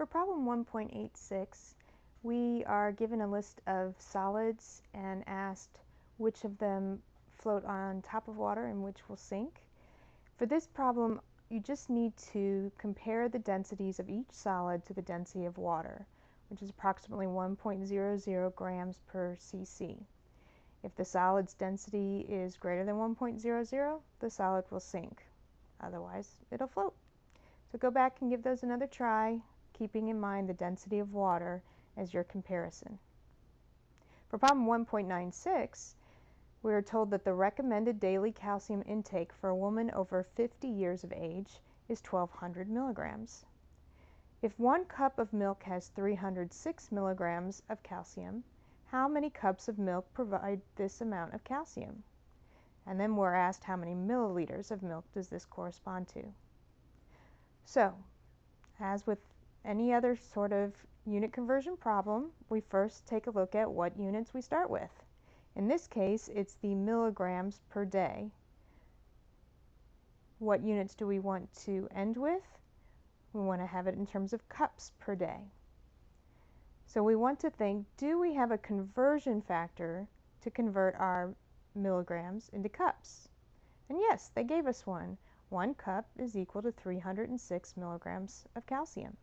For problem 1.86, we are given a list of solids and asked which of them float on top of water and which will sink. For this problem, you just need to compare the densities of each solid to the density of water, which is approximately 1.00 grams per cc. If the solid's density is greater than 1.00, the solid will sink. Otherwise, it'll float. So go back and give those another try, keeping in mind the density of water as your comparison. For problem 1.96, we are told that the recommended daily calcium intake for a woman over 50 years of age is 1,200 milligrams. If 1 cup of milk has 306 milligrams of calcium, how many cups of milk provide this amount of calcium? And then we're asked how many milliliters of milk does this correspond to? So, as with any other sort of unit conversion problem, we first take a look at what units we start with. In this case, it's the milligrams per day. What units do we want to end with? We want to have it in terms of cups per day. So we want to think, do we have a conversion factor to convert our milligrams into cups? And yes, they gave us one. 1 cup is equal to 306 milligrams of calcium.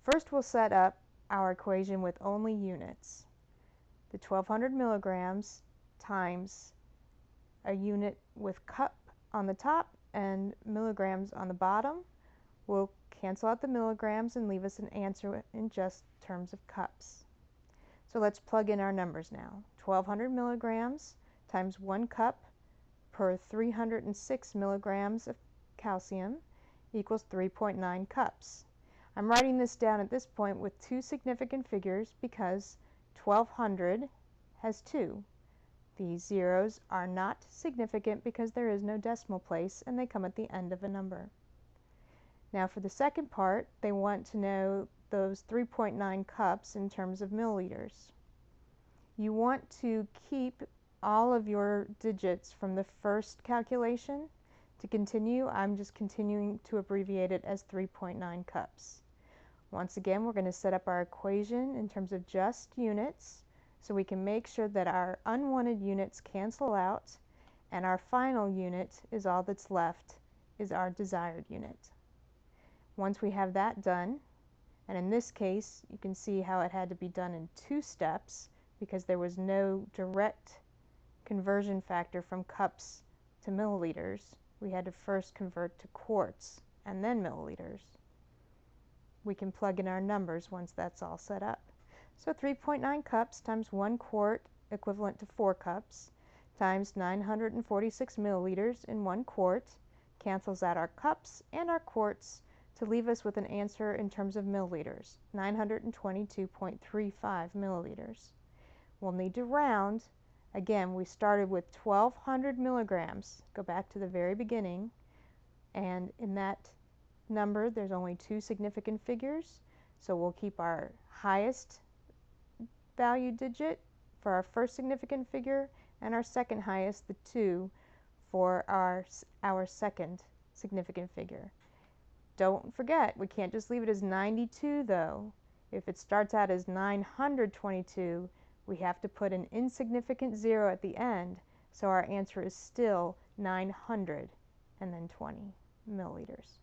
First, we'll set up our equation with only units. The 1,200 milligrams times a unit with cup on the top and milligrams on the bottom will cancel out the milligrams and leave us an answer in just terms of cups. So let's plug in our numbers now. 1,200 milligrams times 1 cup per 306 milligrams of calcium equals 3.9 cups. I'm writing this down at this point with two significant figures because 1,200 has 2. These zeros are not significant because there is no decimal place and they come at the end of a number. Now for the second part, they want to know those 3.9 cups in terms of milliliters. You want to keep all of your digits from the first calculation. To continue, I'm just continuing to abbreviate it as 3.9 cups. Once again, we're going to set up our equation in terms of just units so we can make sure that our unwanted units cancel out and our final unit is all that's left, is our desired unit. Once we have that done, and in this case you can see how it had to be done in 2 steps because there was no direct conversion factor from cups to milliliters. We had to first convert to quarts and then milliliters. We can plug in our numbers once that's all set up. So 3.9 cups times 1 quart, equivalent to 4 cups, times 946 milliliters in 1 quart, cancels out our cups and our quarts to leave us with an answer in terms of milliliters, 922.35 milliliters. We'll need to round. Again, we started with 1,200 milligrams. Go back to the very beginning, and in that number there's only 2 significant figures, so we'll keep our highest value digit for our first significant figure and our second highest, the 2, for our second significant figure. Don't forget, we can't just leave it as 92 though. If it starts out as 922, we have to put an insignificant 0 at the end, so our answer is still 920 milliliters.